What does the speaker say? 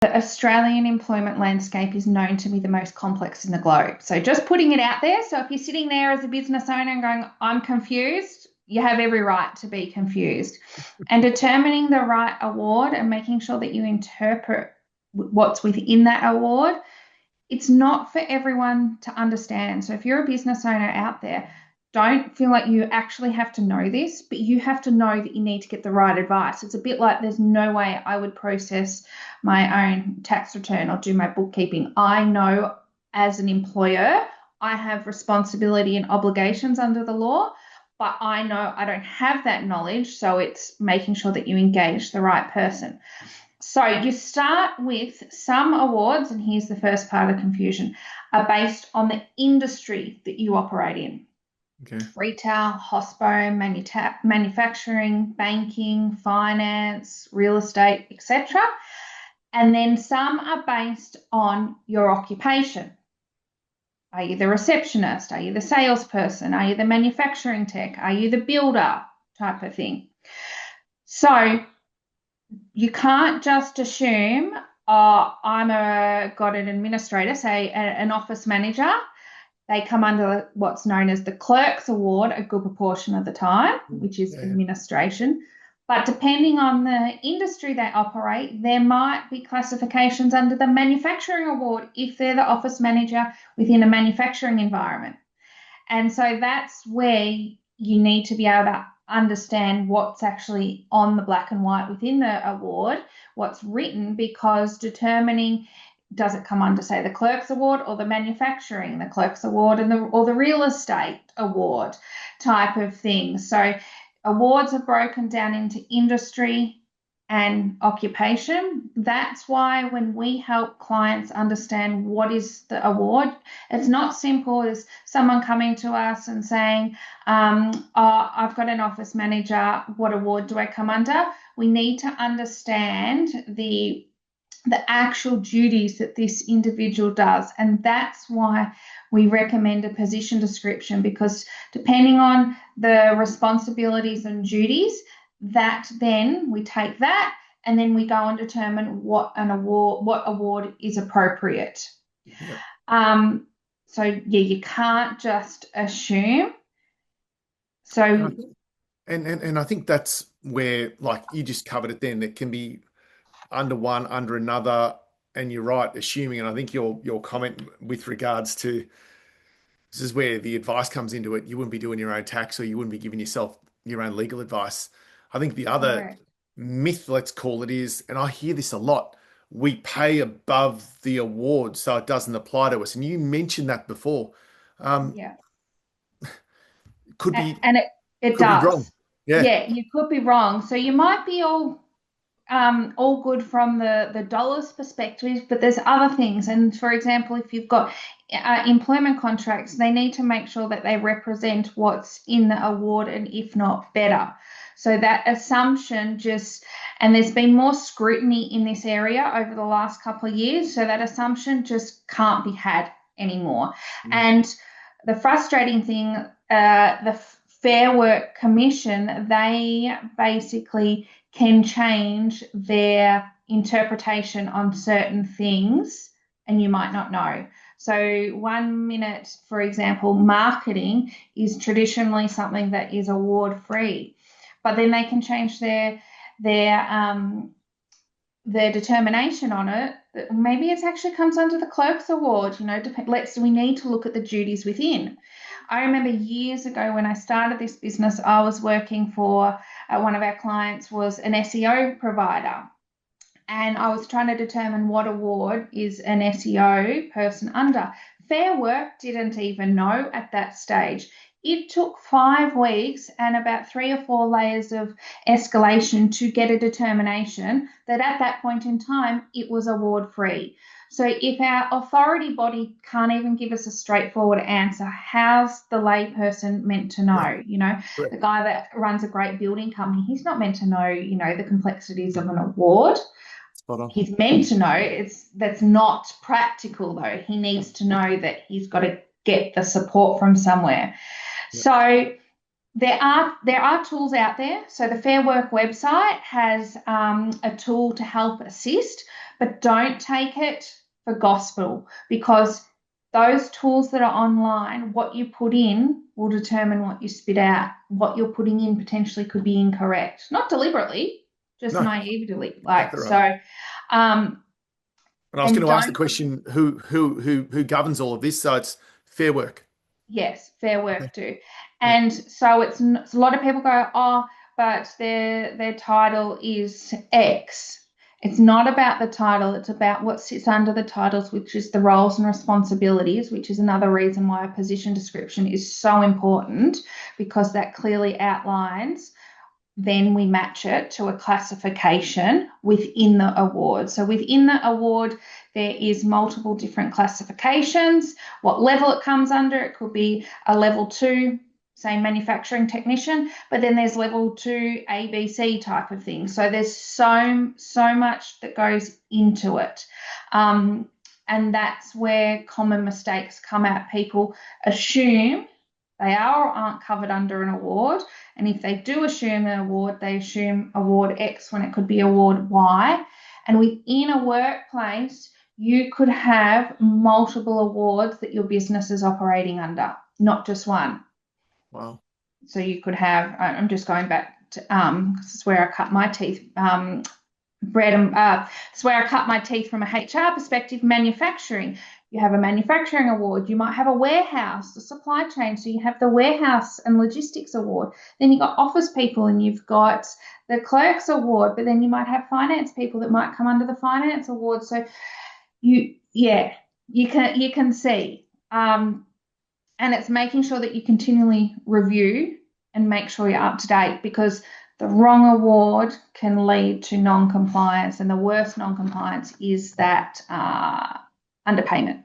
The Australian employment landscape is known to be the most complex in the globe. So just putting it out there. So if you're sitting there as a business owner and going, I'm confused, you have every right to be confused. And determining the right award and making sure that you interpret what's within that award, it's not for everyone to understand. So if you're a business owner out there, don't feel like you actually have to know this, but you have to know that you need to get the right advice. It's a bit like there's no way I would process my own tax return or do my bookkeeping. I know as an employer, I have responsibility and obligations under the law, but I know I don't have that knowledge. So it's making sure that you engage the right person. So you start with some awards, and here's the first part of confusion, are based on the industry that you operate in. Okay. Retail, hospo, manufacturing, banking, finance, real estate, etc. And then some are based on your occupation. Are you the receptionist? Are you the salesperson? Are you the manufacturing tech? Are you the builder type of thing? So you can't just assume, got an administrator, say an office manager. They come under what's known as the Clerks Award a good proportion of the time, which is administration. But depending on the industry they operate, there might be classifications under the Manufacturing Award if they're the office manager within a manufacturing environment. And so that's where you need to be able to understand what's actually on the black and white within the award, what's written, because determining does it come under, say, the Clerks Award or the Manufacturing, the Clerks Award or the Real Estate Award type of thing. So awards are broken down into industry and occupation. That's why when we help clients understand what is the award, it's not simple as someone coming to us and saying, I've got an office manager, what award do I come under? We need to understand the actual duties that this individual does. And that's why we recommend a position description, because depending on the responsibilities and duties, that then we take that and then we go and determine what award is appropriate. Yeah. So you can't just assume. So and I think that's where, like you just covered it then, it can be under one, under another, and you're right, assuming. And I think your comment with regards to this is where the advice comes into it. You wouldn't be doing your own tax, or you wouldn't be giving yourself your own legal advice. I think the other correct. myth, let's call it, is, and I hear this a lot, we pay above the award, so it doesn't apply to us. And you mentioned that before. Um, Yeah. could be And it could be wrong. does. Yeah. Yeah, you could be wrong. So you might be all good from the dollars perspective, but there's other things. And for example, if you've got employment contracts, they need to make sure that they represent what's in the award, and if not, better. So that assumption and there's been more scrutiny in this area over the last couple of years, so that assumption just can't be had anymore. And the frustrating thing, the Fair Work Commission, they basically can change their interpretation on certain things, and you might not know. So 1 minute, for example, marketing is traditionally something that is award free, but then they can change their determination on it. Maybe it actually comes under the Clerks Award. We need to look at the duties within. I remember years ago when I started this business, I was working for one of our clients was an SEO provider. And I was trying to determine what award is an SEO person under. Fair Work didn't even know at that stage. It took 5 weeks and about 3 or 4 layers of escalation to get a determination that at that point in time, it was award free. So if our authority body can't even give us a straightforward answer, how's the layperson meant to know? The Correct. guy that runs a great building company, he's not meant to know, the complexities of an award. Spot on. He's meant to know. That's not practical though. He needs to know that he's got to get the support from somewhere. Yeah. So There are tools out there. So the Fair Work website has a tool to help assist, but don't take it for gospel, because those tools that are online, what you put in will determine what you spit out. What you're putting in potentially could be incorrect, not deliberately, just No, naively. Like exactly right. so, um, And I was and going to ask the don't. question, who governs all of this? So it's Fair Work. Yes, Fair Okay. Work do. Yeah. And so a lot of people go, oh, but their title is X. It's not about the title, it's about what sits under the titles, which is the roles and responsibilities, which is another reason why a position description is so important, because that clearly outlines. Then we match it to a classification within the award. So within the award, there is multiple different classifications. What level it comes under, it could be a level 2, say manufacturing technician, but then there's level 2 ABC type of thing. So there's so much that goes into it. And that's where common mistakes come out. People assume they are or aren't covered under an award. And if they do assume an award, they assume award X when it could be award Y. And within a workplace, you could have multiple awards that your business is operating under, not just one. Wow. So you could have, I'm just going back to, this is where I cut my teeth, bread and it's where I cut my teeth from a HR perspective. Manufacturing, you have a manufacturing award. You might have a warehouse, a supply chain. So you have the warehouse and logistics award. Then you've got office people and you've got the clerks award. But then you might have finance people that might come under the finance award. So you can see. And it's making sure that you continually review and make sure you're up to date, because the wrong award can lead to non-compliance, and the worst non-compliance is that underpayment.